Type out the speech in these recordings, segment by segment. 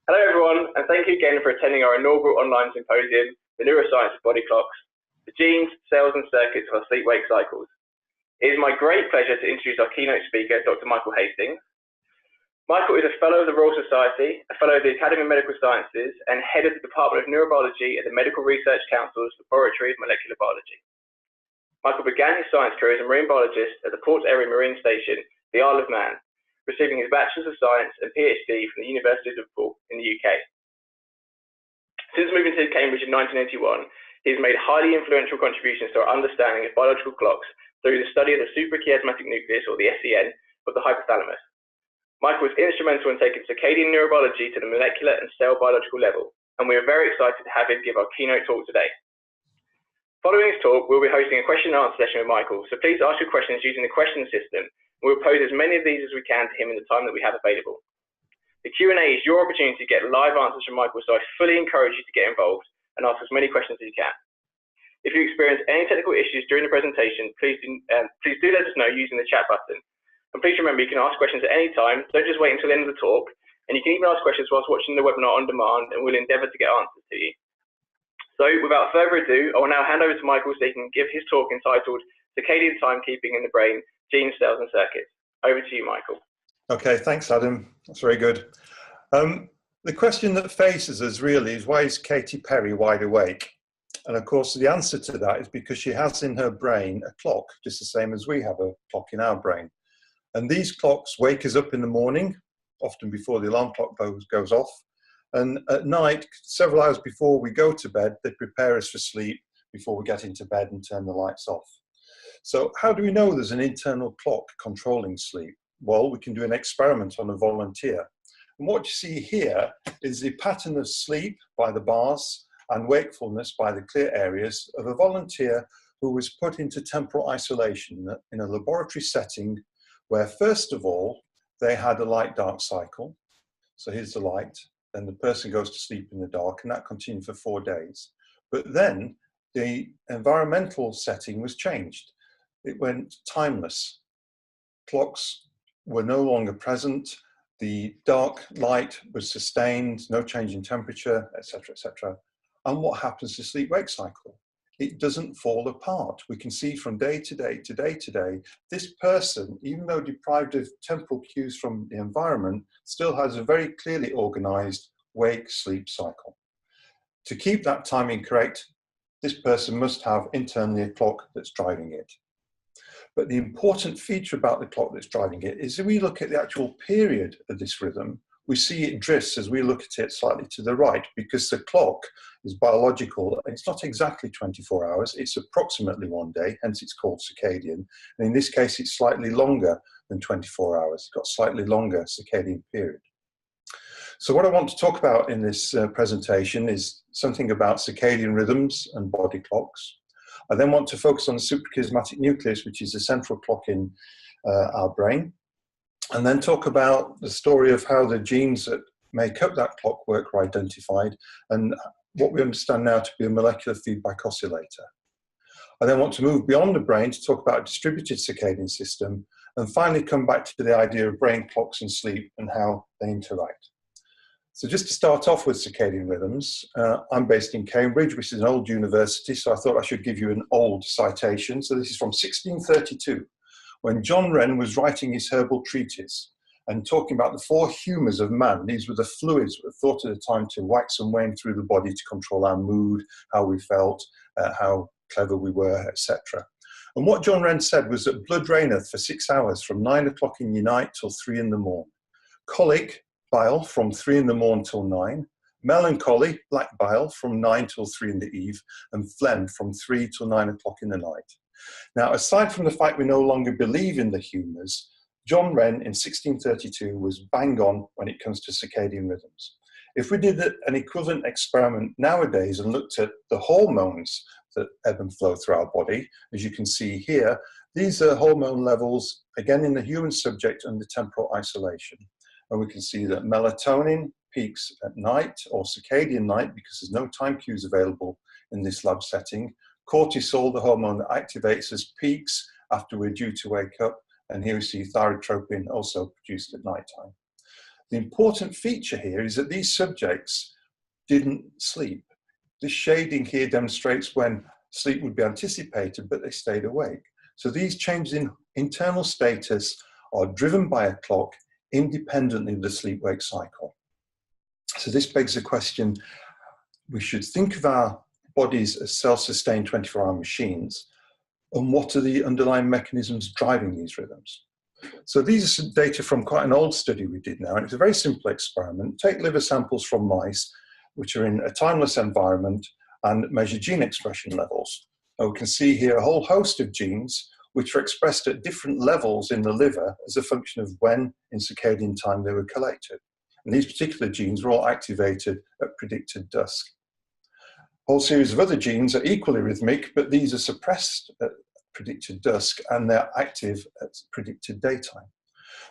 Hello everyone, and thank you again for attending our inaugural online symposium, The Neuroscience of Body Clocks, the genes, cells and circuits of our sleep-wake cycles. It is my great pleasure to introduce our keynote speaker, Dr. Michael Hastings. Michael is a Fellow of the Royal Society, a Fellow of the Academy of Medical Sciences, and Head of the Department of Neurobiology at the Medical Research Council's Laboratory of Molecular Biology. Michael began his science career as a marine biologist at the Port Erie Marine Station, the Isle of Man, receiving his Bachelor's of Science and PhD from the University of Liverpool in the UK. Since moving to Cambridge in 1981, he has made highly influential contributions to our understanding of biological clocks through the study of the suprachiasmatic nucleus, or the SCN, of the hypothalamus. Michael was instrumental in taking circadian neurobiology to the molecular and cell biological level, and we are very excited to have him give our keynote talk today. Following his talk, we'll be hosting a question and answer session with Michael, so please ask your questions using the question system. We'll pose as many of these as we can to him in the time that we have available. The Q&A is your opportunity to get live answers from Michael, so I fully encourage you to get involved and ask as many questions as you can. If you experience any technical issues during the presentation, please do let us know using the chat button. And please remember, you can ask questions at any time. Don't just wait until the end of the talk. And you can even ask questions whilst watching the webinar on demand, and we'll endeavour to get answers to you. So without further ado, I will now hand over to Michael so he can give his talk entitled Circadian Timekeeping in the Brain, Genes, Cells and Circuits. Over to you, Michael. Okay, thanks, Adam. That's very good. The question that faces us really is, why is Katy Perry wide awake? And of course, the answer to that is because she has in her brain a clock, just the same as we have a clock in our brain. And these clocks wake us up in the morning, often before the alarm clock goes off. And at night, several hours before we go to bed, they prepare us for sleep before we get into bed and turn the lights off. So how do we know there's an internal clock controlling sleep? Well, we can do an experiment on a volunteer. And what you see here is the pattern of sleep by the bars and wakefulness by the clear areas of a volunteer who was put into temporal isolation in a laboratory setting where, first of all, they had a light-dark cycle. So here's the light. Then the person goes to sleep in the dark, and that continued for 4 days. But then the environmental setting was changed. It went timeless. Clocks were no longer present. The dark light was sustained, no change in temperature, etc., etc. And what happens to sleep-wake cycle? It doesn't fall apart. We can see from day to day to day to day, this person, even though deprived of temporal cues from the environment, still has a very clearly organized wake-sleep cycle. To keep that timing correct, this person must have internally a clock that's driving it. But the important feature about the clock that's driving it is if we look at the actual period of this rhythm, we see it drifts as we look at it slightly to the right, because the clock is biological. It's not exactly 24 hours, it's approximately 1 day, hence it's called circadian. And in this case, it's slightly longer than 24 hours. It's got slightly longer circadian period. So what I want to talk about in this presentation is something about circadian rhythms and body clocks. I then want to focus on the suprachiasmatic nucleus, which is the central clock in our brain, and then talk about the story of how the genes that make up that clockwork were identified and what we understand now to be a molecular feedback oscillator. I then want to move beyond the brain to talk about a distributed circadian system, and finally come back to the idea of brain clocks and sleep and how they interact. So just to start off with circadian rhythms, I'm based in Cambridge, which is an old university, so I thought I should give you an old citation. So this is from 1632, when John Wren was writing his herbal treatise and talking about the 4 humours of man. These were the fluids that were thought at the time to wax and wane through the body to control our mood, how we felt, how clever we were, etc. And what John Wren said was that blood reigneth for 6 hours, from 9 o'clock in the night till 3 in the morn. Colic, bile, from 3 in the morn till 9. Melancholy, black bile, from 9 till 3 in the eve. And phlegm, from 3 till 9 o'clock in the night. Now, aside from the fact we no longer believe in the humours, John Wren in 1632 was bang on when it comes to circadian rhythms. If we did an equivalent experiment nowadays and looked at the hormones that ebb and flow through our body, as you can see here, these are hormone levels, again in the human subject under temporal isolation. And we can see that melatonin peaks at night, or circadian night, because there's no time cues available in this lab setting. Cortisol, the hormone that activates us, peaks after we're due to wake up. And here we see thyrotropin also produced at night time. The important feature here is that these subjects didn't sleep. This shading here demonstrates when sleep would be anticipated, but they stayed awake. So these changes in internal status are driven by a clock independently of the sleep-wake cycle. So this begs the question, we should think of our bodies as self-sustained 24-hour machines, and what are the underlying mechanisms driving these rhythms? So these are some data from quite an old study we did now, and it's a very simple experiment. Take liver samples from mice, which are in a timeless environment, and measure gene expression levels. And we can see here a whole host of genes which are expressed at different levels in the liver as a function of when in circadian time they were collected. And these particular genes were all activated at predicted dusk. A whole series of other genes are equally rhythmic, but these are suppressed at predicted dusk and they're active at predicted daytime.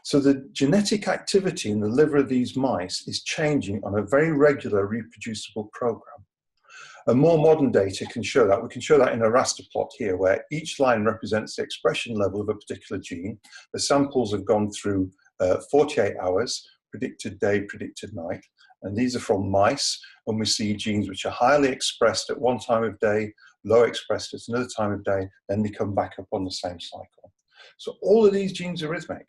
So the genetic activity in the liver of these mice is changing on a very regular reproducible program. And more modern data can show that. We can show that in a raster plot here, where each line represents the expression level of a particular gene. The samples have gone through 48 hours, predicted day, predicted night. And these are from mice, and we see genes which are highly expressed at one time of day, low expressed at another time of day, then they come back up on the same cycle. So all of these genes are rhythmic.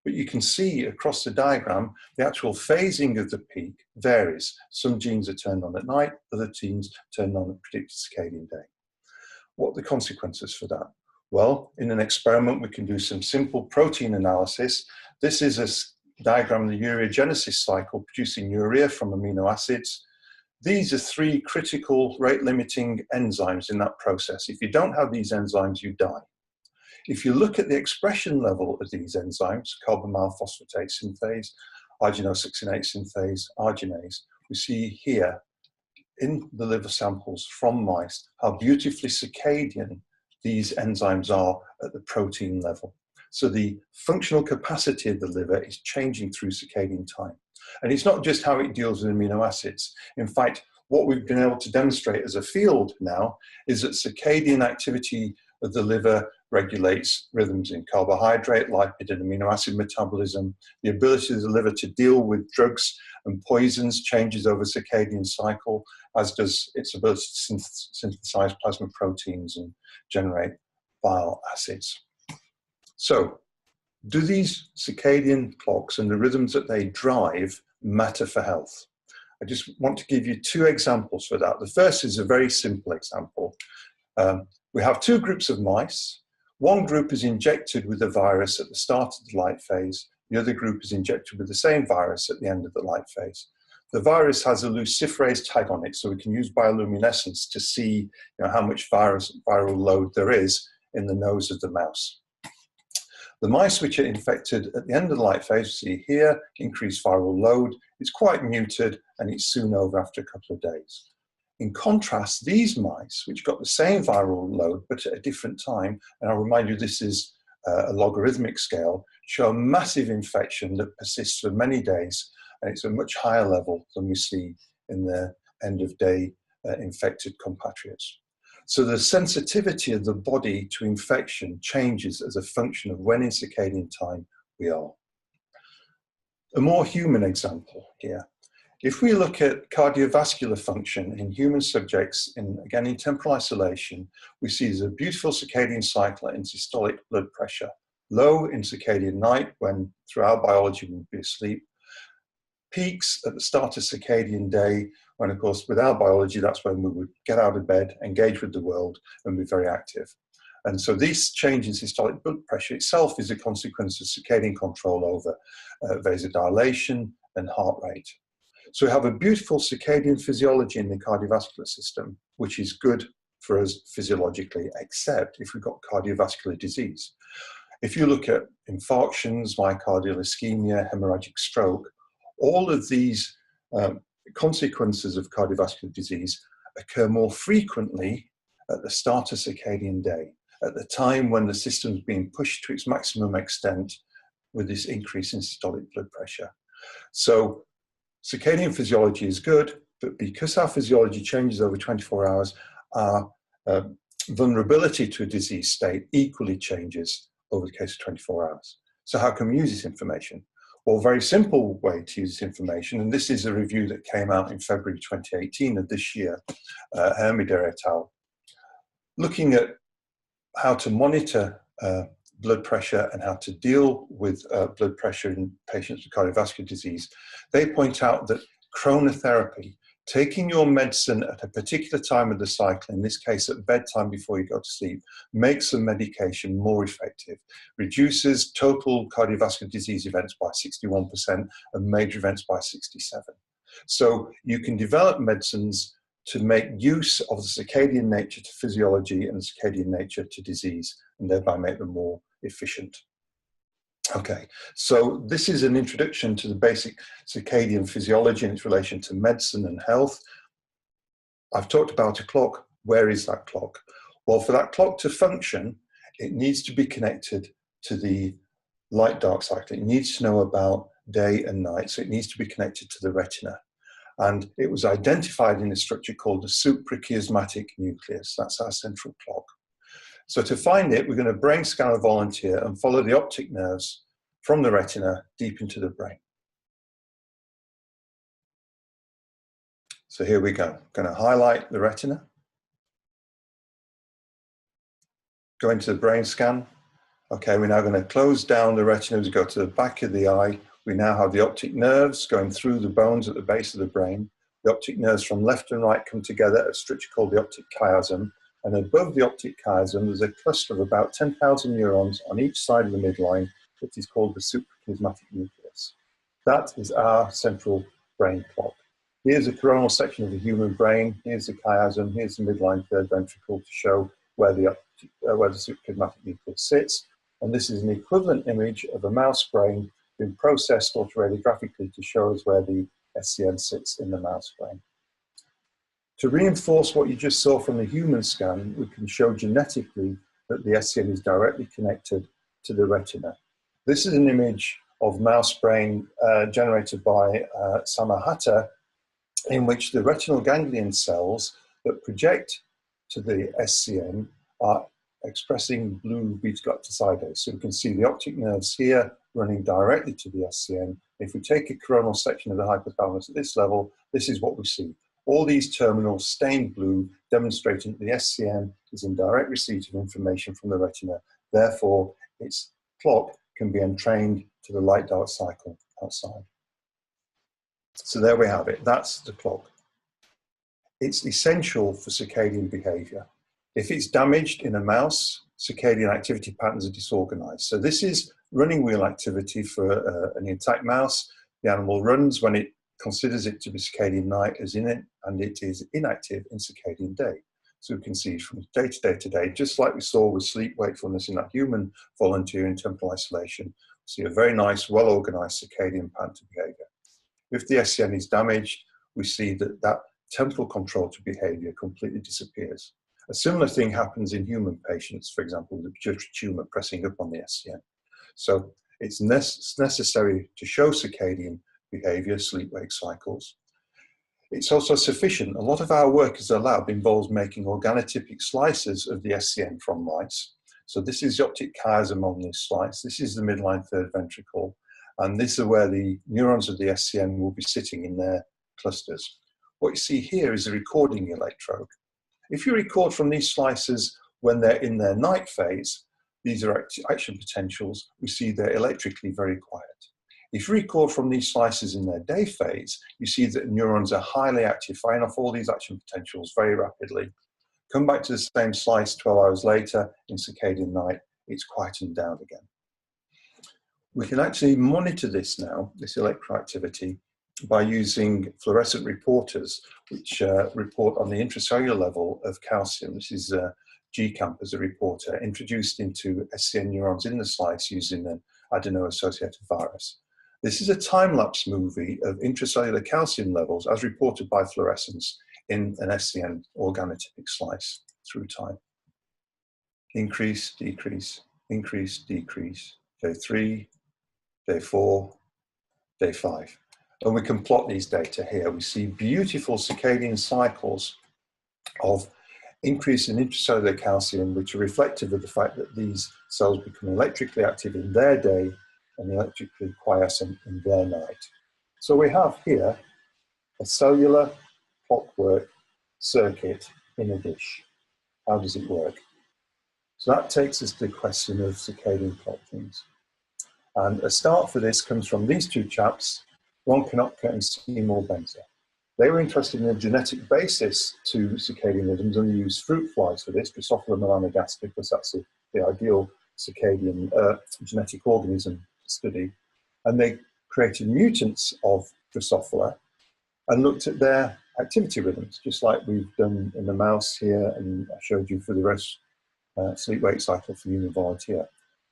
But you can see across the diagram, the actual phasing of the peak varies. Some genes are turned on at night, other genes turned on at predicted circadian day. What are the consequences for that? Well, in an experiment, we can do some simple protein analysis. This is a diagram of the ureagenesis cycle producing urea from amino acids. These are 3 critical rate-limiting enzymes in that process. If you don't have these enzymes, you die. If you look at the expression level of these enzymes, carbamyl phosphatase synthase, arginosuccinate synthase, arginase, we see here in the liver samples from mice how beautifully circadian these enzymes are at the protein level. So the functional capacity of the liver is changing through circadian time. And it's not just how it deals with amino acids. In fact, what we've been able to demonstrate as a field now is that circadian activity of the liver regulates rhythms in carbohydrate, lipid and amino acid metabolism. The ability of the liver to deal with drugs and poisons changes over circadian cycle, as does its ability to synthesize plasma proteins and generate bile acids. So, do these circadian clocks and the rhythms that they drive matter for health? I just want to give you 2 examples for that. The first is a very simple example. We have 2 groups of mice. One group is injected with a virus at the start of the light phase. The other group is injected with the same virus at the end of the light phase. The virus has a luciferase tag on it, so we can use bioluminescence to see how much viral load there is in the nose of the mouse. The mice which are infected at the end of the light phase, you see here, increased viral load. It's quite muted and it's soon over after a couple of days. In contrast, these mice, which got the same viral load but at a different time, and I'll remind you this is a logarithmic scale, show a massive infection that persists for many days, and it's a much higher level than we see in the end-of-day infected compatriots. So the sensitivity of the body to infection changes as a function of when in circadian time we are. A more human example here. If we look at cardiovascular function in human subjects, again in temporal isolation, we see there's a beautiful circadian cycle in systolic blood pressure. Low in circadian night, when through our biology we would be asleep. Peaks at the start of circadian day, when of course with our biology that's when we would get out of bed, engage with the world and be very active. And so this change in systolic blood pressure itself is a consequence of circadian control over vasodilation and heart rate. So we have a beautiful circadian physiology in the cardiovascular system, which is good for us physiologically, except if we've got cardiovascular disease. If you look at infarctions, myocardial ischemia, hemorrhagic stroke, all of these consequences of cardiovascular disease occur more frequently at the start of circadian day, at the time when the system is being pushed to its maximum extent with this increase in systolic blood pressure. So circadian physiology is good, but because our physiology changes over 24 hours, our vulnerability to a disease state equally changes over the case of 24 hours. So how can we use this information? Well, a very simple way to use this information, and this is a review that came out in February 2018 of this year, Hermida et al., looking at how to monitor blood pressure and how to deal with blood pressure in patients with cardiovascular disease. They point out that chronotherapy, taking your medicine at a particular time of the cycle, in this case at bedtime before you go to sleep, makes the medication more effective, reduces total cardiovascular disease events by 61% and major events by 67%. So you can develop medicines to make use of the circadian nature to physiology and circadian nature to disease, and thereby make them more efficient. Okay, so this is an introduction to the basic circadian physiology and its relation to medicine and health. I've talked about a clock. Where is that clock? Well, for that clock to function, it needs to be connected to the light-dark cycle. It needs to know about day and night, so it needs to be connected to the retina. And it was identified in a structure called the suprachiasmatic nucleus. That's our central clock. So to find it, we're going to brain scan a volunteer and follow the optic nerves from the retina deep into the brain. So here we go. I'm going to highlight the retina. Go into the brain scan. Okay, we're now going to close down the retina as we go to the back of the eye. We now have the optic nerves going through the bones at the base of the brain. The optic nerves from left and right come together at a structure called the optic chiasm. And above the optic chiasm, there's a cluster of about 10,000 neurons on each side of the midline that is called the suprachiasmatic nucleus. That is our central brain clock. Here's a coronal section of the human brain. Here's the chiasm. Here's the midline third ventricle to show where the suprachiasmatic nucleus sits. And this is an equivalent image of a mouse brain being processed autoradiographically to show us where the SCN sits in the mouse brain. To reinforce what you just saw from the human scan, we can show genetically that the SCN is directly connected to the retina. This is an image of mouse brain generated by Samahata, in which the retinal ganglion cells that project to the SCN are expressing blue beta-galactosidase. So we can see the optic nerves here running directly to the SCN. If we take a coronal section of the hypothalamus at this level, this is what we see. All these terminals stained blue, demonstrating that the SCN is in direct receipt of information from the retina. Therefore, its clock can be entrained to the light-dark cycle outside. So there we have it. That's the clock. It's essential for circadian behavior. If it's damaged in a mouse, circadian activity patterns are disorganized. So this is running wheel activity for an intact mouse. The animal runs when it considers it to be circadian night as in it, and it is inactive in circadian day. So we can see from day to day to day, just like we saw with sleep wakefulness in that human volunteer in temporal isolation, we see a very nice, well-organized circadian pattern to behavior. If the SCN is damaged, we see that that temporal control to behavior completely disappears. A similar thing happens in human patients, for example, with a pituitary tumor pressing up on the SCN. So it's necessary to show circadian behavior, sleep-wake cycles. It's also sufficient. A lot of our work as a lab involves making organotypic slices of the SCN from mice. So this is the optic chiasm on this slice. This is the midline third ventricle. And this is where the neurons of the SCN will be sitting in their clusters. What you see here is a recording electrode. If you record from these slices when they're in their night phase, these are action potentials, we see they're electrically very quiet. If you record from these slices in their day phase, you see that neurons are highly active, firing off all these action potentials very rapidly. Come back to the same slice 12 hours later in circadian night, it's quietened down again. We can actually monitor this now, this electroactivity, by using fluorescent reporters, which report on the intracellular level of calcium. This is GCAMP as a reporter, introduced into SCN neurons in the slice using an adeno-associated virus. This is a time-lapse movie of intracellular calcium levels as reported by fluorescence in an SCN organotypic slice through time. Increase, decrease, increase, decrease. Day 3, day 4, day 5. And we can plot these data here. We see beautiful circadian cycles of increase in intracellular calcium, which are reflective of the fact that these cells become electrically active in their day and electrically quiescent in their night. So we have here a cellular clockwork circuit in a dish. How does it work? So that takes us to the question of circadian clock genes. And a start for this comes from these two chaps, Ron Konopka and Seymour Benzer. They were interested in a genetic basis to circadian rhythms and used fruit flies for this, Drosophila melanogaster, because that's the ideal circadian genetic organism to study. And they created mutants of Drosophila and looked at their activity rhythms, just like we've done in the mouse here, and I showed you for the rest sleep-wake cycle for the human volunteer.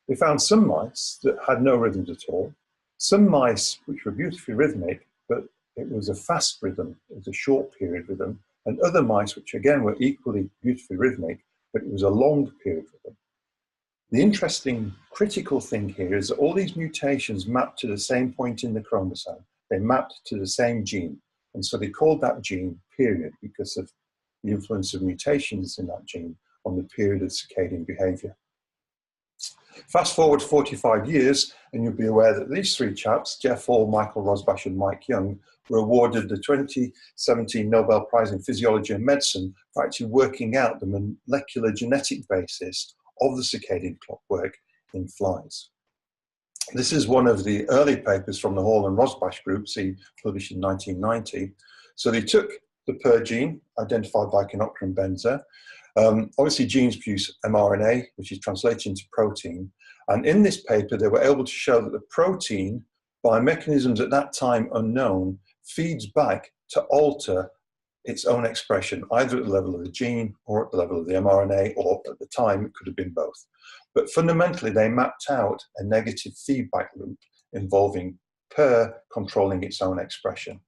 We found some mice that had no rhythms at all, some mice which were beautifully rhythmic, but it was a fast rhythm, it was a short period rhythm, and other mice which again were equally beautifully rhythmic, but it was a long period rhythm. The interesting critical thing here is that all these mutations mapped to the same point in the chromosome. They mapped to the same gene, and so they called that gene period because of the influence of mutations in that gene on the period of circadian behavior. Fast forward 45 years, and you'll be aware that these three chaps, Jeff Hall, Michael Rosbash, and Mike Young, were awarded the 2017 Nobel Prize in Physiology and Medicine for actually working out the molecular genetic basis of the circadian clockwork in flies. This is one of the early papers from the Hall and Rosbash group, published in 1990. So they took the PER gene, identified by Konopka and Benzer. Obviously, genes produce mRNA, which is translated into protein. And in this paper, they were able to show that the protein, by mechanisms at that time unknown, feeds back to alter its own expression, either at the level of the gene or at the level of the mRNA, or at the time, it could have been both. But fundamentally, they mapped out a negative feedback loop involving PER controlling its own expression.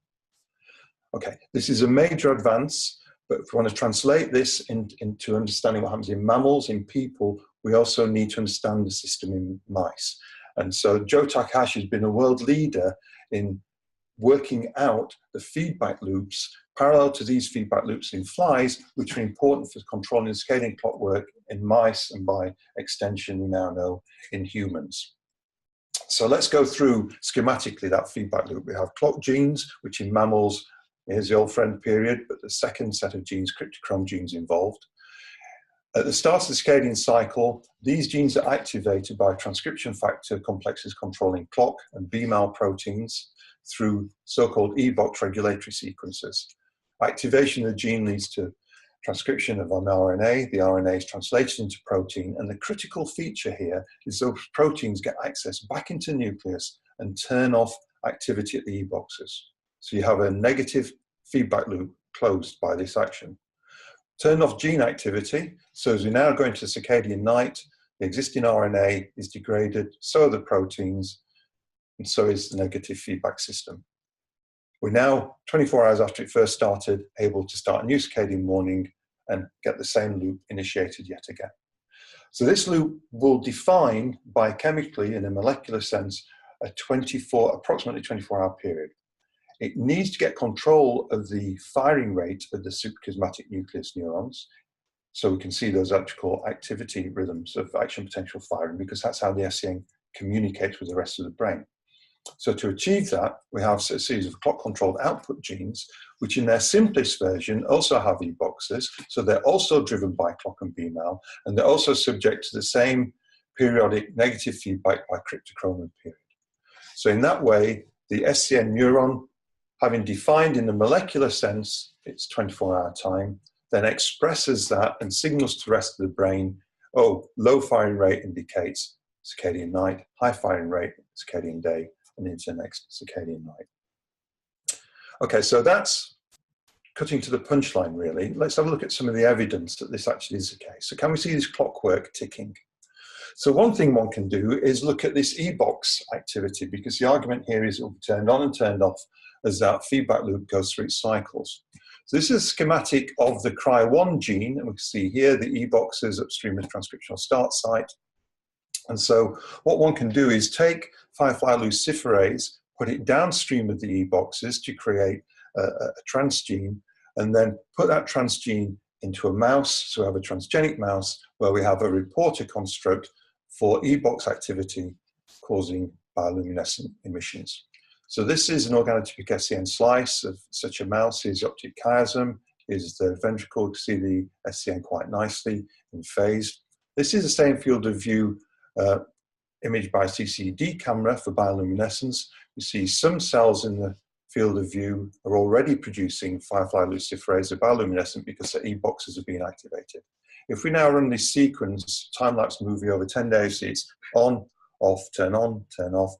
Okay, this is a major advance. But if we want to translate this into understanding what happens in mammals, in people, we also need to understand the system in mice. And so Joe Takahashi has been a world leader in working out the feedback loops parallel to these feedback loops in flies, which are important for controlling circadian clockwork in mice and by extension, we now know, in humans. So let's go through schematically that feedback loop. We have clock genes, which in mammals, here's the old friend period, but the second set of genes, Cryptochrome genes, involved. At the start of the circadian cycle, these genes are activated by transcription factor complexes controlling clock and BMAL proteins through so-called EBOX regulatory sequences. Activation of the gene leads to transcription of mRNA. The RNA is translated into protein, and the critical feature here is those proteins get access back into the nucleus and turn off activity at the EBOXes. So you have a negative feedback loop closed by this action. Turn off gene activity, so as we now go into circadian night, the existing RNA is degraded, so are the proteins, and so is the negative feedback system. We're now, 24 hours after it first started, able to start a new circadian morning and get the same loop initiated yet again. So this loop will define biochemically, in a molecular sense, a approximately 24-hour period. It needs to get control of the firing rate of the suprachiasmatic nucleus neurons, so we can see those electrical activity rhythms of action potential firing, because that's how the SCN communicates with the rest of the brain. So to achieve that, we have a series of clock-controlled output genes, which in their simplest version also have EBOXes, so they're also driven by clock and BMAL, and they're also subject to the same periodic negative feedback by Cryptochrome and period. So in that way, the SCN neuron, having defined in the molecular sense its 24-hour time, then expresses that and signals to the rest of the brain, oh, low firing rate indicates circadian night, high firing rate, circadian day, and into the next circadian night. Okay, so that's cutting to the punchline, really. Let's have a look at some of the evidence that this actually is the case. So can we see this clockwork ticking? So one thing one can do is look at this EBOX activity, because the argument here is it will be turned on and turned off as that feedback loop goes through its cycles. So this is a schematic of the CRY1 gene, and we can see here the EBOXes upstream of the transcriptional start site. And so what one can do is take firefly luciferase, put it downstream of the EBOXes to create a transgene, and then put that transgene into a mouse. So we have a transgenic mouse where we have a reporter construct for EBOX activity causing bioluminescent emissions. So this is an organotypic SCN slice of such a mouse. Here's the optic chiasm, here's the ventricle. You can see the SCN quite nicely in phase. This is the same field of view imaged by CCD camera for bioluminescence. You see some cells in the field of view are already producing firefly luciferase, bioluminescent, because the E-boxes have been activated. If we now run this sequence, time-lapse movie over 10 days, it's on, off, turn on, turn off,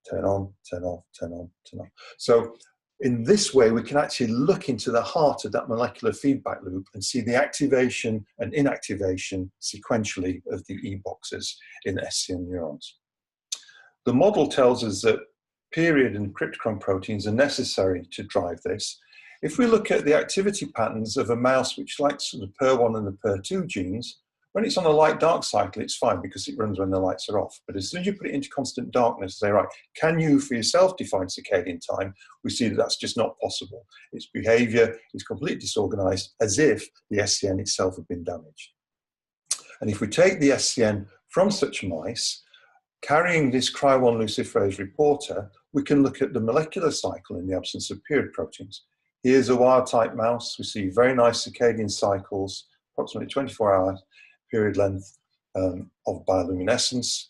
turn on, turn off, turn on, turn on. So in this way, we can actually look into the heart of that molecular feedback loop and see the activation and inactivation sequentially of the E-boxes in SCN neurons. The model tells us that period and cryptochrome proteins are necessary to drive this. If we look at the activity patterns of a mouse which likes the PER1 and the PER2 genes, when it's on a light-dark cycle, it's fine because it runs when the lights are off. But as soon as you put it into constant darkness, say, right, can you for yourself define circadian time? We see that that's just not possible. Its behavior is completely disorganized, as if the SCN itself had been damaged. And if we take the SCN from such mice, carrying this Cry1 luciferase reporter, we can look at the molecular cycle in the absence of period proteins. Here's a wild-type mouse. We see very nice circadian cycles, approximately 24 hours period length of bioluminescence.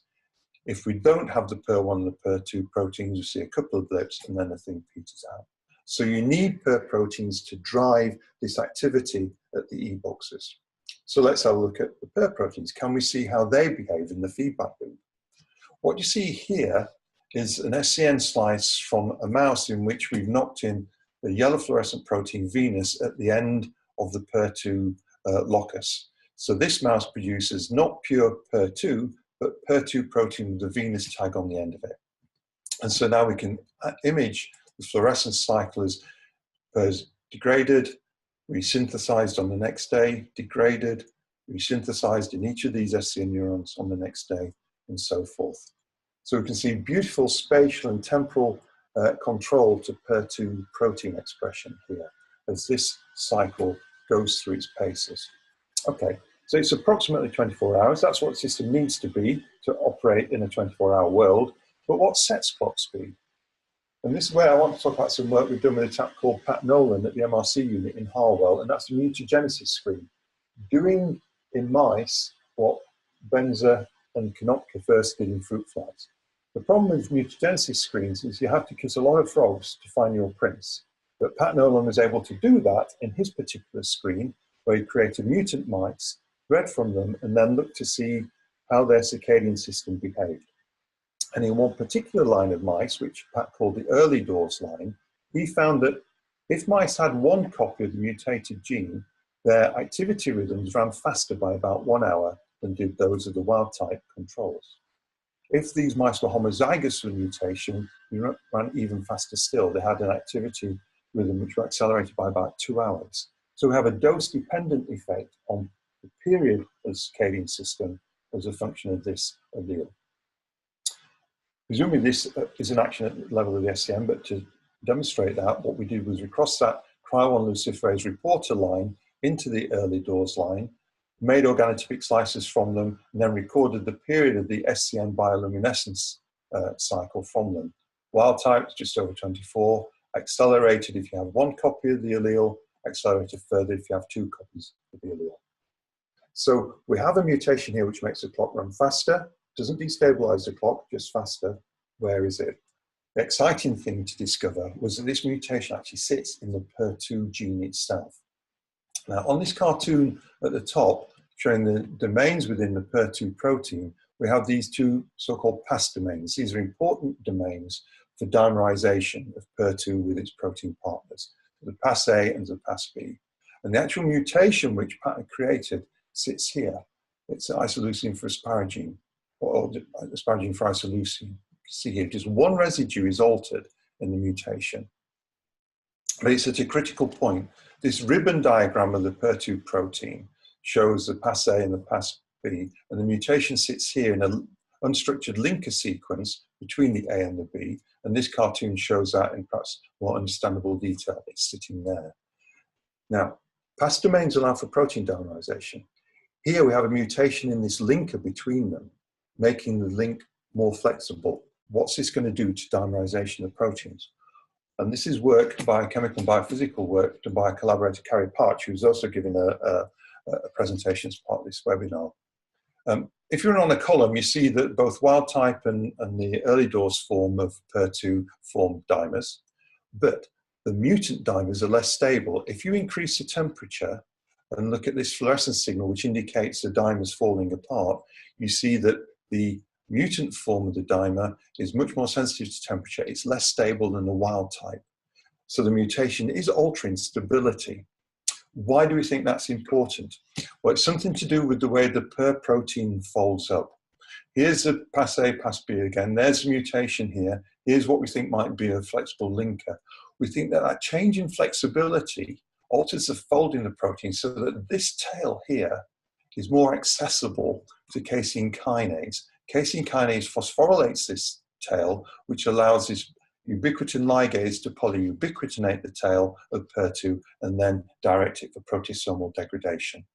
If we don't have the PER1 and the PER2 proteins, we see a couple of blips and then the thing peters out. So you need PER proteins to drive this activity at the E-boxes. So let's have a look at the PER proteins. Can we see how they behave in the feedback loop? What you see here is an SCN slice from a mouse in which we've knocked in the yellow fluorescent protein Venus at the end of the PER2 locus. So this mouse produces not pure PER2, but PER2 protein with the Venus tag on the end of it. And so now we can image the fluorescence cycle as PER's degraded, resynthesized on the next day, degraded, resynthesized in each of these SCN neurons on the next day, and so forth. So we can see beautiful spatial and temporal control to PER2 protein expression here as this cycle goes through its paces. Okay, so it's approximately 24 hours. That's what the system needs to be to operate in a 24-hour world. But what sets clock speed? And this is where I want to talk about some work we've done with a chap called Pat Nolan at the MRC unit in Harwell, and that's the mutagenesis screen. Doing in mice what Benzer and Konopka first did in fruit flies. The problem with mutagenesis screens is you have to kiss a lot of frogs to find your prince. But Pat Nolan was able to do that in his particular screen, where he created mutant mice, read from them, and then looked to see how their circadian system behaved. And in one particular line of mice, which Pat called the Earlydoors line, he found that if mice had one copy of the mutated gene, their activity rhythms ran faster by about 1 hour than did those of the wild-type controls. If these mice were homozygous for the mutation, they ran even faster still. They had an activity rhythm which were accelerated by about 2 hours. So we have a dose-dependent effect on the period of the circadian system as a function of this allele. Presumably this is an action at the level of the SCN, but to demonstrate that, what we did was we crossed that Cry1 luciferase reporter line into the Earlydoors line, made organotypic slices from them, and then recorded the period of the SCN bioluminescence cycle from them. Wild type is just over 24, accelerated if you have one copy of the allele, accelerated further if you have 2 copies of the allele. So we have a mutation here which makes the clock run faster, doesn't destabilize the clock, just faster. Where is it? The exciting thing to discover was that this mutation actually sits in the PER2 gene itself. Now on this cartoon at the top, showing the domains within the PER2 protein, we have these 2 so-called PAS domains. These are important domains for dimerization of PER2 with its protein partners, the PAS A and the PAS B. And the actual mutation which Pat had created sits here. It's isoleucine for asparagine, or asparagine for isoleucine. You can see here, just one residue is altered in the mutation. But it's at a critical point. This ribbon diagram of the PER2 protein shows the PAS A and the PAS B, and the mutation sits here in an unstructured linker sequence between the A and the B, and this cartoon shows that in perhaps more understandable detail. It's sitting there. Now, PAS domains allow for protein dimerization. Here we have a mutation in this linker between them, making the link more flexible. what's this going to do to dimerization of proteins? And this is work, biochemical and biophysical work, done by a collaborator, Carrie Parch, who's also giving a presentation as part of this webinar. If you're on a column, you see that both wild type and the Earlydoors form of PER2 form dimers, but the mutant dimers are less stable. If you increase the temperature and look at this fluorescence signal, which indicates the dimers falling apart, you see that the mutant form of the dimer is much more sensitive to temperature. It's less stable than the wild type. So the mutation is altering stability. Why do we think that's important? Well, it's something to do with the way the PER protein folds up. Here's the pass A, pass B again. There's a mutation here. Here's what we think might be a flexible linker. We think that that change in flexibility alters the folding of the protein so that this tail here is more accessible to casein kinase. Casein kinase phosphorylates this tail, which allows this ubiquitin ligase to polyubiquitinate the tail of PER2 and then direct it for proteasomal degradation.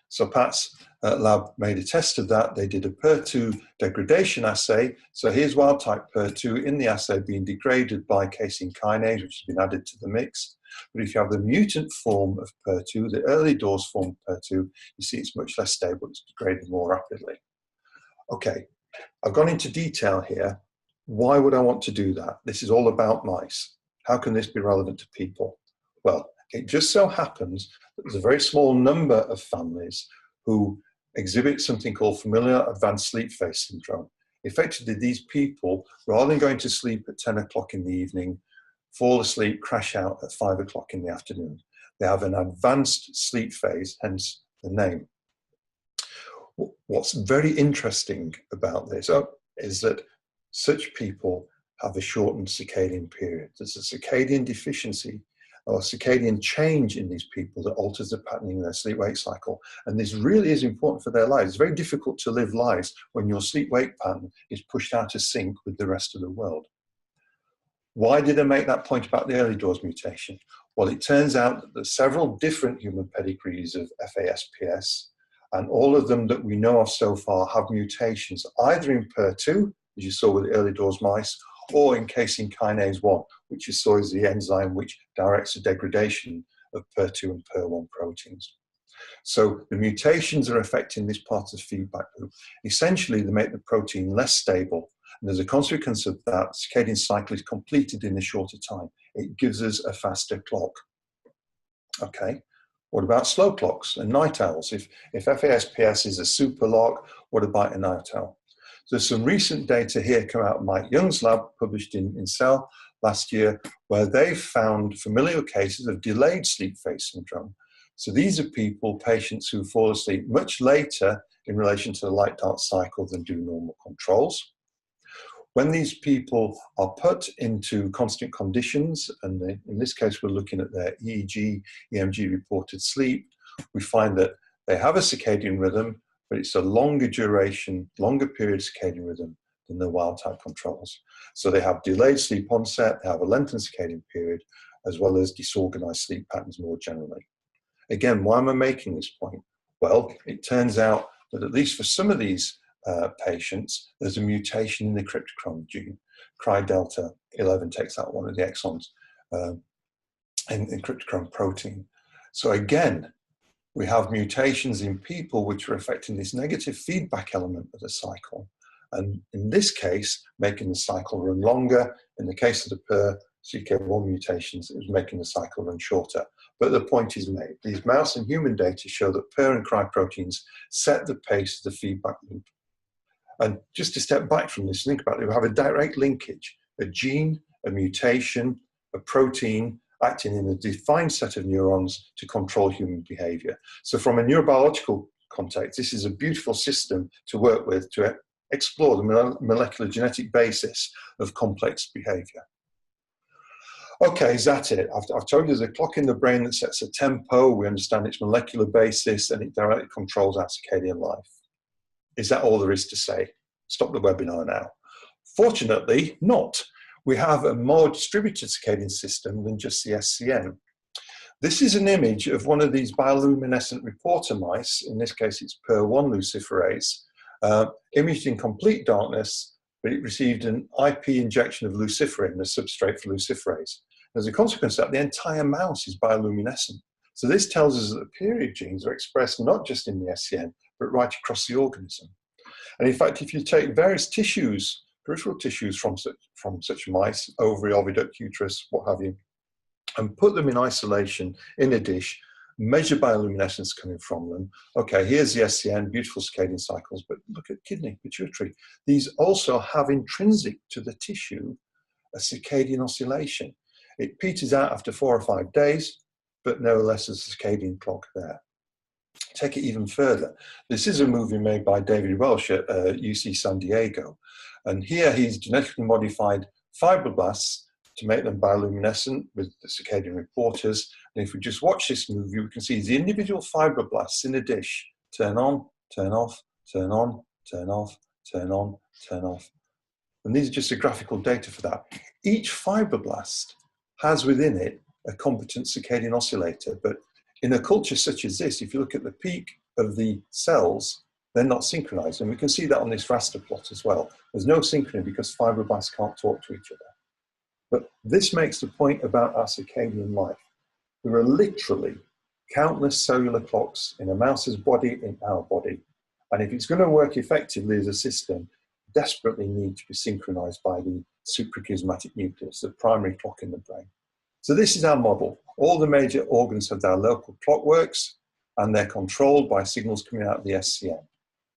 So Pat's lab made a test of that. They did a PER2 degradation assay. So here's wild type PER2 in the assay being degraded by casein kinase, which has been added to the mix. But if you have the mutant form of PER2, the Earlydoors form of PER2, you see it's much less stable, it's degraded more rapidly. Okay, I've gone into detail here. Why would I want to do that? This is all about mice. How can this be relevant to people? Well, it just so happens that there's a very small number of families who exhibit something called familial advanced sleep phase syndrome. Effectively, these people, rather than going to sleep at 10 o'clock in the evening, fall asleep, crash out at 5 o'clock in the afternoon. They have an advanced sleep phase, hence the name. What's very interesting about this is that such people have a shortened circadian period. There's a circadian deficiency or circadian change in these people that alters the patterning of their sleep-wake cycle. And this really is important for their lives. It's very difficult to live lives when your sleep-wake pattern is pushed out of sync with the rest of the world. Why did I make that point about the Earlydoors mutation? Well, it turns out that there's several different human pedigrees of FASPS, and all of them that we know of so far have mutations, either in PER2, as you saw with the Earlydoors mice, or in casein kinase 1, which you saw is the enzyme which directs the degradation of PER2 and PER1 proteins. So the mutations are affecting this part of the feedback loop. Essentially, they make the protein less stable. And as a consequence of that, the circadian cycle is completed in a shorter time. It gives us a faster clock. Okay. What about slow clocks and night owls? If FASPS is a super lock, what about a night owl? There's some recent data here come out of Mike Young's lab, published in Cell last year, where they've found familial cases of delayed sleep phase syndrome. So these are people, patients who fall asleep much later in relation to the light-dark cycle than do normal controls. When these people are put into constant conditions, and in this case we're looking at their EEG, EMG reported sleep, we find that they have a circadian rhythm, but it's a longer duration, longer period circadian rhythm than the wild type controls. So they have delayed sleep onset, they have a lengthened circadian period, as well as disorganized sleep patterns more generally. Again, why am I making this point? Well, it turns out that at least for some of these patients, there's a mutation in the Cryptochrome gene. Cry-delta 11 takes out one of the exons in Cryptochrome protein. So again, we have mutations in people which are affecting this negative feedback element of the cycle. And in this case, making the cycle run longer. In the case of the PER-CK1 mutations, it was making the cycle run shorter. But the point is made. These mouse and human data show that PER and cry proteins set the pace of the feedback loop. And just to step back from this, think about it, we have a direct linkage, a gene, a mutation, a protein acting in a defined set of neurons to control human behavior. So from a neurobiological context, this is a beautiful system to work with to explore the molecular genetic basis of complex behavior. Okay, is that it? I've told you there's a clock in the brain that sets a tempo, we understand its molecular basis, and it directly controls our circadian life. Is that all there is to say? Stop the webinar now. Fortunately, not. We have a more distributed circadian system than just the SCN. This is an image of one of these bioluminescent reporter mice. In this case, it's PER1 luciferase, imaged in complete darkness, but it received an IP injection of luciferin, the substrate for luciferase. As a consequence of that, the entire mouse is bioluminescent. So this tells us that the period genes are expressed not just in the SCN, but right across the organism. And in fact, if you take various tissues, peripheral tissues from such mice, ovary, oviduct, uterus, what have you, and put them in isolation in a dish, measure bioluminescence coming from them. Okay, here's the SCN, beautiful circadian cycles, but look at kidney, pituitary. These also have intrinsic to the tissue a circadian oscillation. It peters out after 4 or 5 days, but no less is a circadian clock there. Take it even further. This is a movie made by David Welsh at UC San Diego. And here he's genetically modified fibroblasts to make them bioluminescent with the circadian reporters. And if we just watch this movie, we can see the individual fibroblasts in a dish turn on, turn off, turn on, turn off, turn on, turn off. And these are just the graphical data for that. Each fibroblast has within it a competent circadian oscillator, but in a culture such as this, if you look at the peak of the cells, they're not synchronized. And we can see that on this raster plot as well. There's no synchrony because fibroblasts can't talk to each other. But this makes the point about our circadian life. There are literally countless cellular clocks in a mouse's body, in our body. And if it's going to work effectively as a system, desperately need to be synchronized by the suprachiasmatic nucleus, the primary clock in the brain. So this is our model. All the major organs have their local clockworks, and they're controlled by signals coming out of the SCN.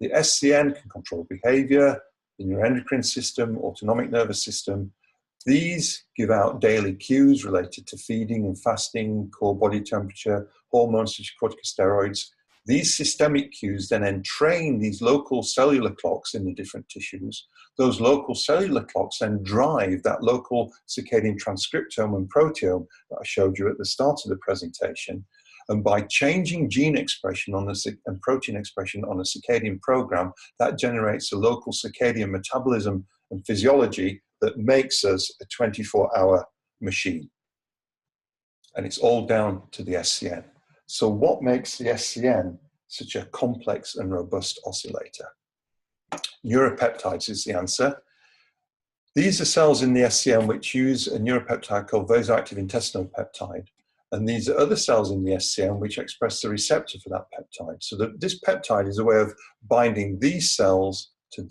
The SCN can control behavior, the neuroendocrine system, autonomic nervous system. These give out daily cues related to feeding and fasting, core body temperature, hormones such as corticosteroids. These systemic cues then entrain these local cellular clocks in the different tissues. Those local cellular clocks then drive that local circadian transcriptome and proteome that I showed you at the start of the presentation. And by changing gene expression and protein expression on a circadian program, that generates a local circadian metabolism and physiology that makes us a 24-hour machine. And it's all down to the SCN. So what makes the SCN such a complex and robust oscillator? Neuropeptides is the answer. These are cells in the SCN which use a neuropeptide called vasoactive intestinal peptide. And these are other cells in the SCN which express the receptor for that peptide. So this peptide is a way of binding these cells to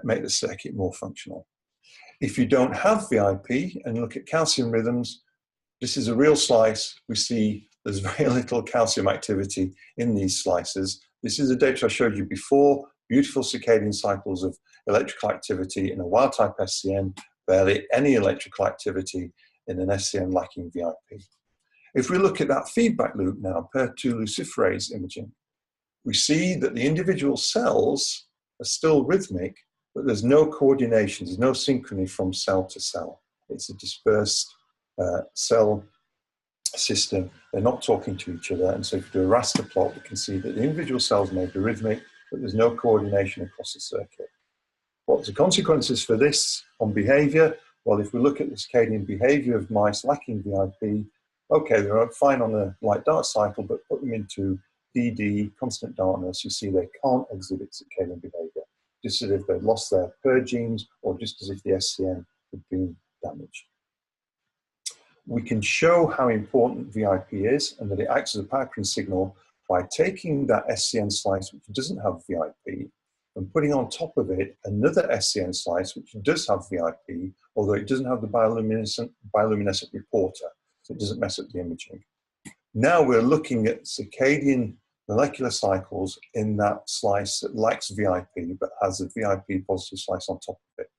make the circuit more functional. If you don't have VIP and look at calcium rhythms, this is a real slice. We see there's very little calcium activity in these slices. This is the data I showed you before, beautiful circadian cycles of electrical activity in a wild-type SCN, barely any electrical activity in an SCN lacking VIP. If we look at that feedback loop now, per2 luciferase imaging, we see that the individual cells are still rhythmic, but there's no coordination, there's no synchrony from cell to cell. It's a dispersed cell system. They're not talking to each other. And so if you do a raster plot, we can see that the individual cells may be rhythmic, but there's no coordination across the circuit. What's the consequences for this on behavior? Well, if we look at the circadian behavior of mice lacking VIP, okay, they're fine on the light-dark cycle, but put them into DD, constant darkness, you see they can't exhibit circadian behavior, just as if they'd lost their PER genes or just as if the SCN had been damaged. We can show how important VIP is and that it acts as a Paracrine signal by taking that SCN slice which doesn't have VIP and putting on top of it another SCN slice which does have VIP, although it doesn't have the bioluminescent reporter, so it doesn't mess up the imaging. Now we're looking at circadian molecular cycles in that slice that lacks VIP but has a VIP positive slice on top of it.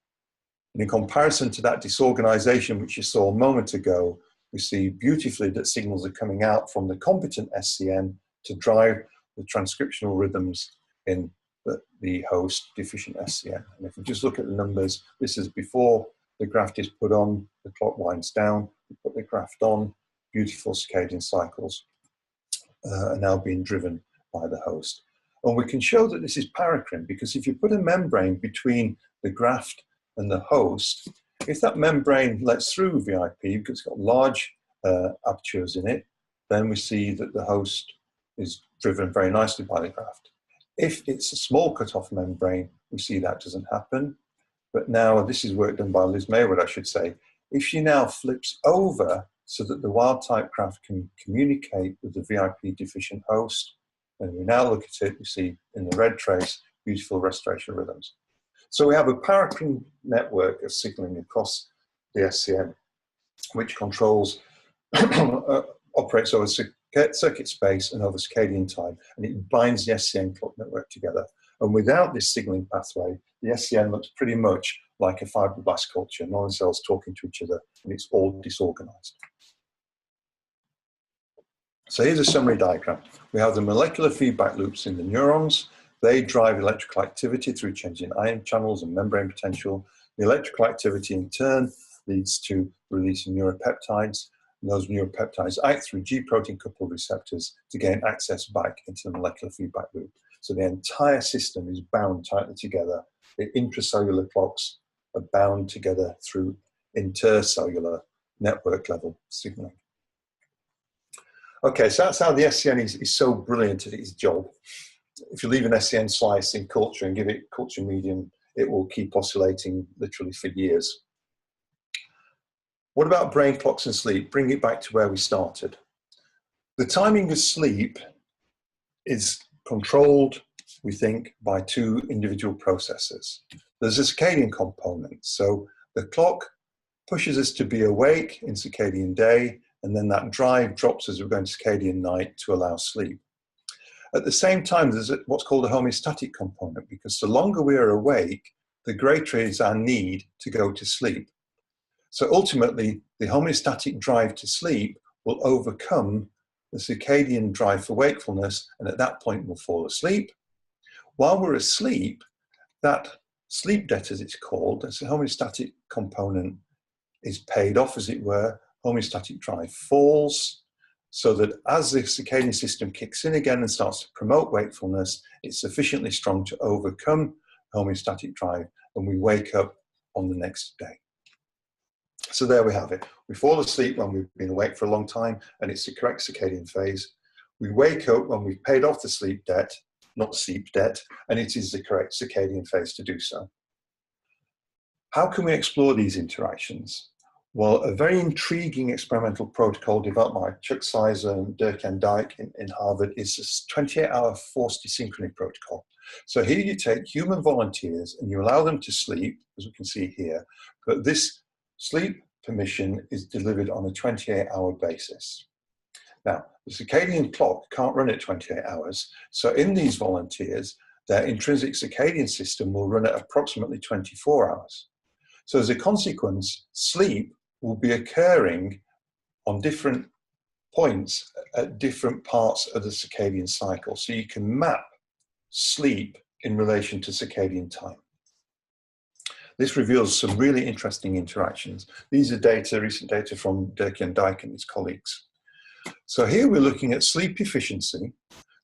And in comparison to that disorganization which you saw a moment ago, we see beautifully that signals are coming out from the competent SCN to drive the transcriptional rhythms in the host deficient SCN. And if we just look at the numbers, this is before the graft is put on, the clock winds down, we put the graft on, beautiful circadian cycles are now being driven by the host. And we can show that this is paracrine because if you put a membrane between the graft and the host, if that membrane lets through VIP because it's got large apertures in it, then we see that the host is driven very nicely by the graft. If it's a small cutoff membrane, we see that doesn't happen. But now, this is work done by Liz Maywood, I should say. If she now flips over so that the wild type graft can communicate with the VIP deficient host, and we now look at it, we see in the red trace, beautiful restoration rhythms. So we have a paracrine network of signaling across the SCN, which controls, operates over circuit space and over circadian time, and it binds the SCN clock network together. And without this signaling pathway, the SCN looks pretty much like a fibroblast culture, nine cells talking to each other, and it's all disorganized. So here's a summary diagram. We have the molecular feedback loops in the neurons. They drive electrical activity through changing ion channels and membrane potential. The electrical activity in turn leads to releasing neuropeptides, and those neuropeptides act through G protein coupled receptors to gain access back into the molecular feedback loop. So the entire system is bound tightly together. The intracellular clocks are bound together through intercellular network level signaling. Okay, so that's how the SCN is so brilliant at its job. If you leave an SCN slice in culture and give it culture medium, it will keep oscillating literally for years. What about brain clocks and sleep? Bring it back to where we started. The timing of sleep is controlled, we think, by two individual processes. There's a circadian component. So the clock pushes us to be awake in circadian day, and then that drive drops as we go into circadian night to allow sleep. At the same time, there's what's called a homeostatic component, because the longer we are awake, the greater is our need to go to sleep. So ultimately, the homeostatic drive to sleep will overcome the circadian drive for wakefulness, and at that point we'll fall asleep. While we're asleep, that sleep debt, as it's called, as the homeostatic component is paid off, as it were, homeostatic drive falls, so that as the circadian system kicks in again and starts to promote wakefulness, it's sufficiently strong to overcome homeostatic drive, and we wake up on the next day. So there we have it. We fall asleep when we've been awake for a long time, and it's the correct circadian phase. We wake up when we've paid off the sleep debt, not sleep debt, and it is the correct circadian phase to do so. How can we explore these interactions? Well, a very intriguing experimental protocol developed by Chuck Sizer and Dirk and Dijk in Harvard is this 28-hour forced desynchrony protocol. So here you take human volunteers and you allow them to sleep, as we can see here, but this sleep permission is delivered on a 28-hour basis. Now, the circadian clock can't run at 28 hours, so in these volunteers, their intrinsic circadian system will run at approximately 24 hours. So as a consequence, sleep will be occurring on different points at different parts of the circadian cycle. So you can map sleep in relation to circadian time. This reveals some really interesting interactions. These are data, recent data from Dirk and Dijk and his colleagues. So here we're looking at sleep efficiency.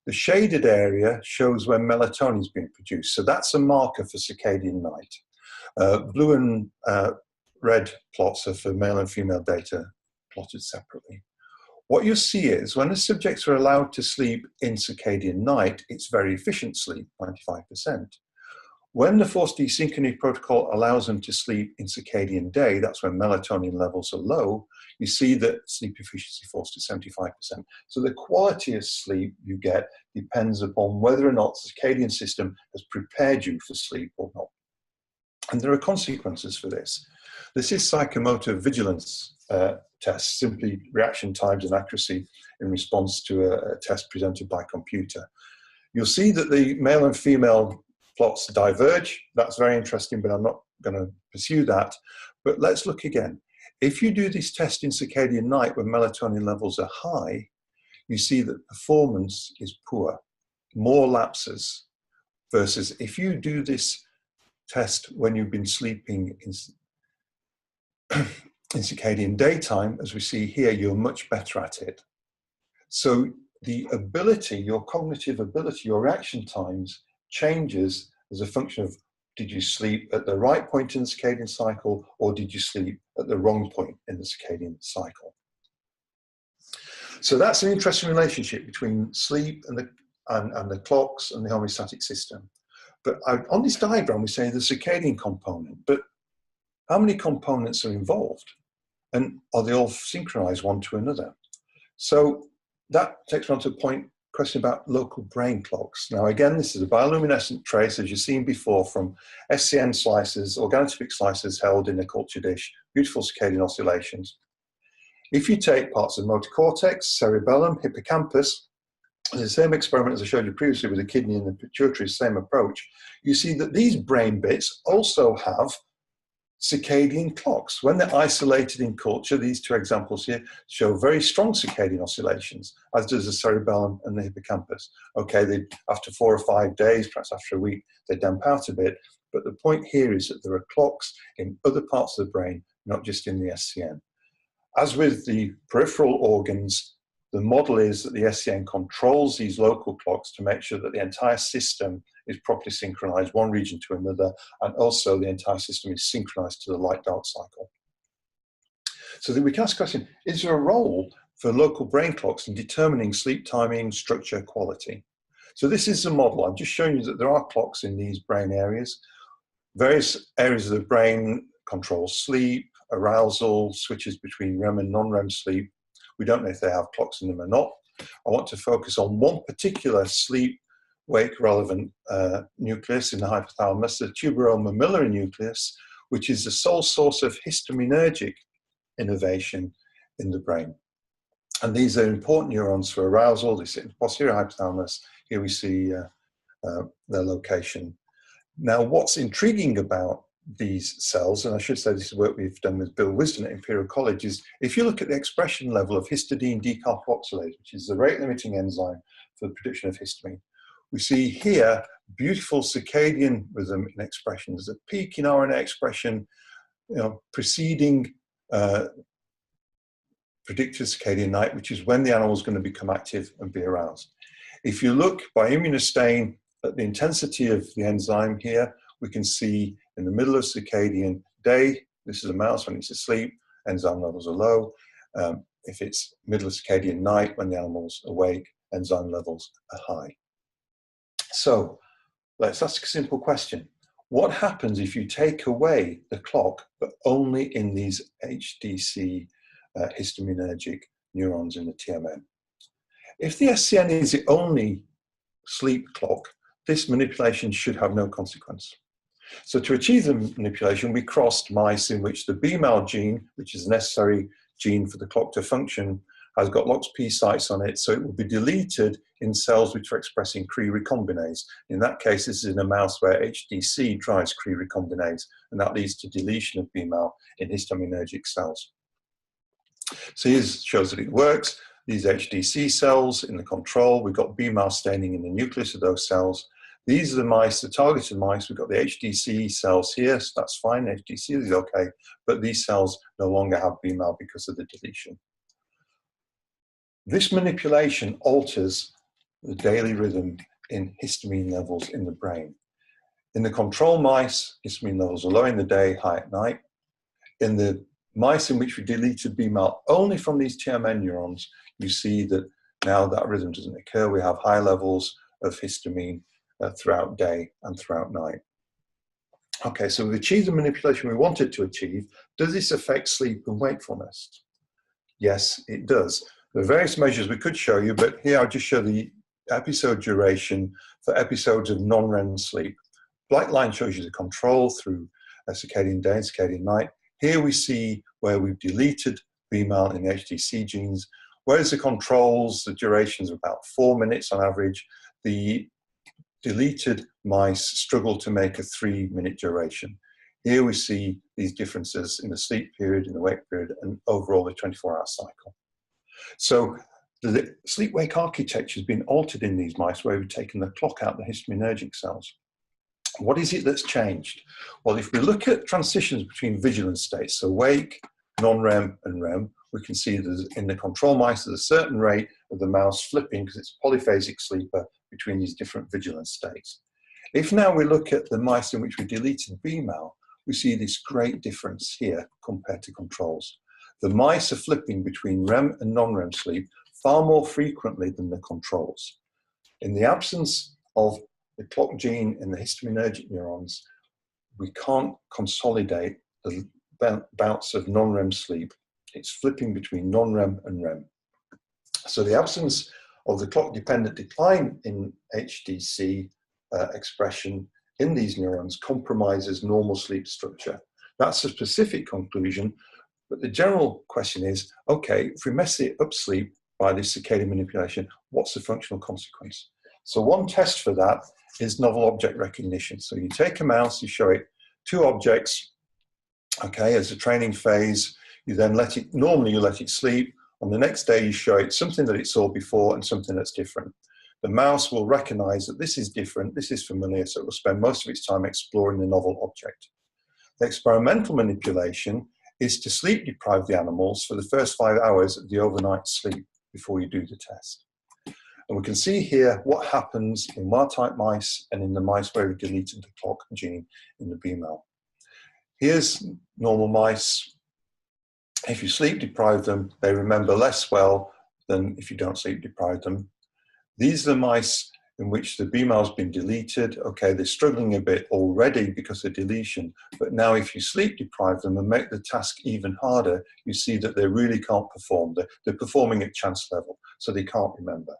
The shaded area shows when melatonin is being produced. So that's a marker for circadian night. Blue and red plots are for male and female data plotted separately. What you'll see is when the subjects are allowed to sleep in circadian night, it's very efficient sleep, 95%. When the forced desynchrony protocol allows them to sleep in circadian day, that's when melatonin levels are low, you see that sleep efficiency falls to 75%. So the quality of sleep you get depends upon whether or not the circadian system has prepared you for sleep or not. And there are consequences for this. This is psychomotor vigilance test, simply reaction times and accuracy in response to a test presented by computer. You'll see that the male and female plots diverge. That's very interesting, but I'm not going to pursue that. But let's look again. If you do this test in circadian night when melatonin levels are high, you see that performance is poor, more lapses, versus if you do this test when you've been sleeping in circadian daytime, as we see here, you're much better at it. So the ability, your cognitive ability, your reaction times changes as a function of, did you sleep at the right point in the circadian cycle, or did you sleep at the wrong point in the circadian cycle? So that's an interesting relationship between sleep and the clocks and the homeostatic system. But on this diagram, we say the circadian component, but how many components are involved? And are they all synchronized one to another? So that takes me on to a question about local brain clocks. Now, again, this is a bioluminescent trace, as you've seen before, from SCN slices, organotypic slices held in a culture dish, beautiful circadian oscillations. If you take parts of motor cortex, cerebellum, hippocampus, the same experiment as I showed you previously with the kidney and the pituitary, same approach, you see that these brain bits also have circadian clocks. When they're isolated in culture, these two examples here show very strong circadian oscillations, as does the cerebellum and the hippocampus. Okay, after 4 or 5 days, perhaps after a week, they damp out a bit, but the point here is that there are clocks in other parts of the brain, not just in the SCN. As with the peripheral organs, the model is that the SCN controls these local clocks to make sure that the entire system is properly synchronized, one region to another, and also the entire system is synchronized to the light-dark cycle. So then we can ask the question, is there a role for local brain clocks in determining sleep timing, structure, quality? So this is the model. I'm just showing you that there are clocks in these brain areas. Various areas of the brain control sleep, arousal, switches between REM and non-REM sleep. We don't know if they have clocks in them or not. I want to focus on one particular sleep-wake relevant nucleus in the hypothalamus, the tuberomamillary nucleus, which is the sole source of histaminergic innervation in the brain. And these are important neurons for arousal. They sit in the posterior hypothalamus. Here we see their location. Now, what's intriguing about these cells, and I should say this is work we've done with Bill Wisden at Imperial College, is if you look at the expression level of histidine decarboxylase, which is the rate-limiting enzyme for the production of histamine, we see here beautiful circadian rhythm in expression. There's a peak in RNA expression, preceding predicted circadian night, which is when the animal is going to become active and be aroused. If you look by immunostain at the intensity of the enzyme here, we can see in the middle of circadian day, this is a mouse when it's asleep, enzyme levels are low. If it's middle of circadian night, when the animal's awake, enzyme levels are high. So let's ask a simple question. What happens if you take away the clock, but only in these HDC histaminergic neurons in the TMN? If the SCN is the only sleep clock, this manipulation should have no consequence. So to achieve the manipulation, we crossed mice in which the BMAL gene, which is a necessary gene for the clock to function, has got LOXP sites on it, so it will be deleted in cells which are expressing Cre recombinase. In that case, this is in a mouse where HDC drives Cre recombinase, and that leads to deletion of BMAL in histaminergic cells. So here shows that it works. These HDC cells in the control, we've got BMAL staining in the nucleus of those cells. These are the mice, the targeted mice. We've got the HDC cells here, so that's fine, HDC is okay, but these cells no longer have BMAL because of the deletion. This manipulation alters the daily rhythm in histamine levels in the brain. In the control mice, histamine levels are low in the day, high at night. In the mice in which we deleted BMAL only from these TMN neurons, you see that now that rhythm doesn't occur. We have high levels of histamine throughout day and throughout night. Okay, so we've achieved the manipulation we wanted to achieve. Does this affect sleep and wakefulness? Yes, it does. There are various measures we could show you, but here I'll just show the episode duration for episodes of non-REM sleep. Black line shows you the control through circadian day and circadian night. Here we see where we've deleted BMAL in the HDC genes, whereas the controls, the durations are about 4 minutes on average. The deleted mice struggle to make a 3-minute duration. Here we see these differences in the sleep period, in the wake period, and overall the 24-hour cycle. So the sleep-wake architecture has been altered in these mice where we've taken the clock out of the histaminergic cells. What is it that's changed? Well, if we look at transitions between vigilance states, so wake, non-REM, and REM, we can see that in the control mice, there's a certain rate of the mouse flipping because it's a polyphasic sleeper between these different vigilance states. If now we look at the mice in which we deleted BMAL, we see this great difference here compared to controls. The mice are flipping between REM and non-REM sleep far more frequently than the controls. In the absence of the clock gene in the histaminergic neurons, we can't consolidate the bouts of non-REM sleep. It's flipping between non-REM and REM. So the absence of the clock-dependent decline in HDC expression in these neurons compromises normal sleep structure. That's a specific conclusion, but the general question is, okay, if we mess it up sleep by this circadian manipulation, what's the functional consequence? So one test for that is novel object recognition. So you take a mouse, you show it two objects, okay, as a training phase, you then let it, normally you let it sleep. On the next day, you show it something that it saw before and something that's different. The mouse will recognize that this is different, this is familiar, so it will spend most of its time exploring the novel object. The experimental manipulation is to sleep deprive the animals for the first 5 hours of the overnight sleep before you do the test. And we can see here what happens in wild-type mice and in the mice where we deleted the clock gene in the B-male. Here's normal mice. If you sleep deprive them, they remember less well than if you don't sleep deprive them. These are the mice in which the B-male's been deleted. Okay, they're struggling a bit already because of deletion, but now if you sleep deprive them and make the task even harder, you see that they really can't perform. They're performing at chance level, so they can't remember.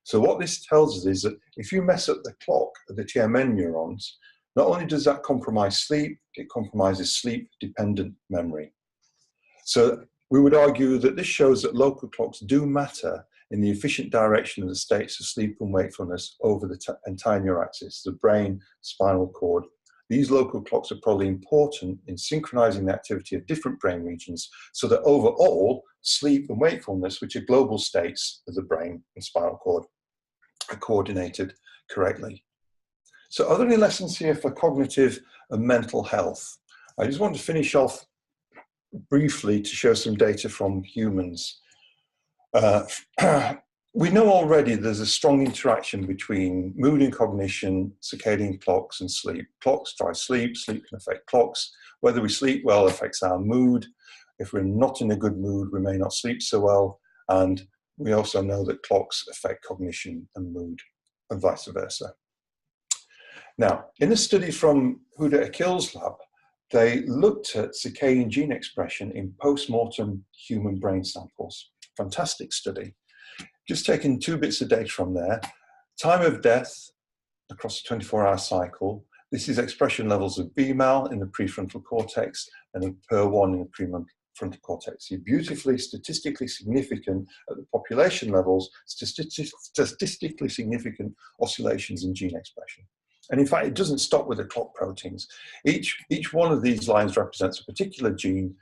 So what this tells us is that if you mess up the clock of the TMN neurons, not only does that compromise sleep, it compromises sleep-dependent memory. So we would argue that this shows that local clocks do matter in the efficient direction of the states of sleep and wakefulness over the entire neuroaxis, the brain, spinal cord. These local clocks are probably important in synchronizing the activity of different brain regions so that overall sleep and wakefulness, which are global states of the brain and spinal cord, are coordinated correctly. So are there any lessons here for cognitive and mental health? I just want to finish off briefly to show some data from humans. We know already there's a strong interaction between mood and cognition, circadian clocks and sleep. Clocks drive sleep, sleep can affect clocks. Whether we sleep well affects our mood. If we're not in a good mood, we may not sleep so well. And we also know that clocks affect cognition and mood and vice versa. Now, in a study from Huda Akil's lab, they looked at circadian gene expression in post-mortem human brain samples. Fantastic study. Just taking 2 bits of data from there. Time of death across a 24-hour cycle. This is expression levels of BMAL in the prefrontal cortex and of PER1 in the prefrontal cortex. You're beautifully statistically significant at the population levels, statistically significant oscillations in gene expression. And in fact, it doesn't stop with the clock proteins. Each one of these lines represents a particular gene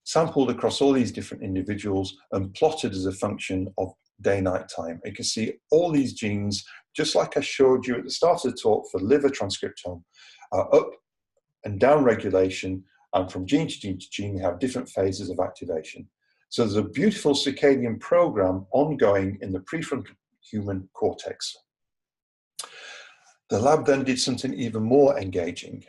sampled across all these different individuals and plotted as a function of day-night time. You can see all these genes, just like I showed you at the start of the talk for liver transcriptome, are up and down regulation, and from gene to gene to gene, we have different phases of activation. So there's a beautiful circadian program ongoing in the prefrontal human cortex. The lab then did something even more engaging.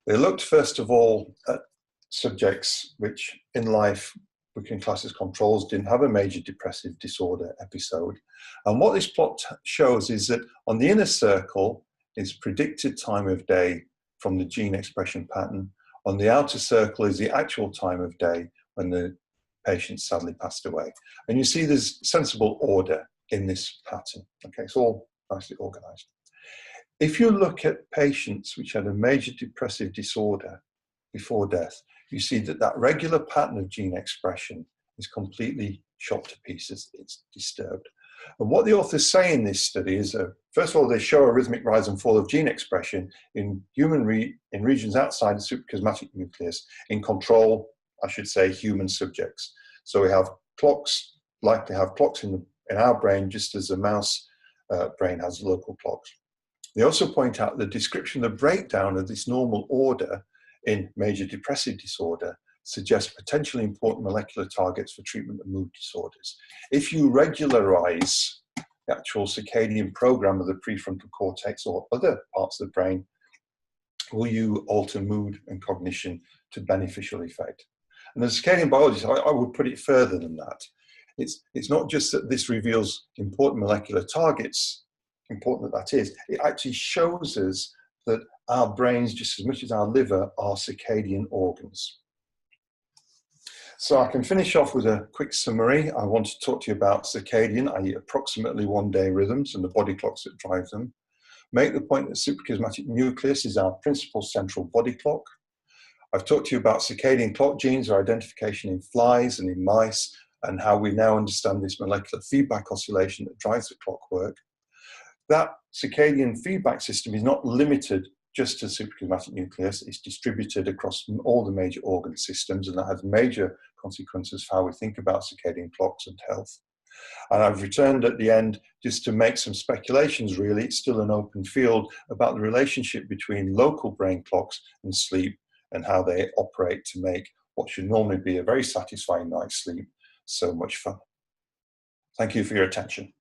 They looked first of all at subjects which in life we can class as controls, didn't have a major depressive disorder episode. And what this plot shows is that on the inner circle is predicted time of day from the gene expression pattern. On the outer circle is the actual time of day when the patient sadly passed away. And you see there's sensible order in this pattern. Okay, it's all nicely organized. If you look at patients which had a major depressive disorder before death, you see that that regular pattern of gene expression is completely shot to pieces. It's disturbed. And what the authors say in this study is, first of all, they show a rhythmic rise and fall of gene expression in in regions outside the suprachiasmatic nucleus, in control, I should say, human subjects. So we have clocks, likely have clocks in our brain, just as a mouse brain has local clocks. They also point out the description of the breakdown of this normal order in major depressive disorder suggests potentially important molecular targets for treatment of mood disorders. If you regularize the actual circadian program of the prefrontal cortex or other parts of the brain, will you alter mood and cognition to beneficial effect? And as a circadian biologist, I would put it further than that. It's not just that this reveals important molecular targets important that is, it actually shows us that our brains, just as much as our liver, are circadian organs. So I can finish off with a quick summary. I want to talk to you about circadian, i.e. approximately 1-day rhythms and the body clocks that drive them. Make the point that suprachiasmatic nucleus is our principal central body clock. I've talked to you about circadian clock genes, or identification in flies and in mice, and how we now understand this molecular feedback oscillation that drives the clockwork. That circadian feedback system is not limited just to suprachiasmatic nucleus. It's distributed across all the major organ systems, and that has major consequences for how we think about circadian clocks and health. And I've returned at the end just to make some speculations, really. It's still an open field about the relationship between local brain clocks and sleep and how they operate to make what should normally be a very satisfying night's sleep so much fun. Thank you for your attention.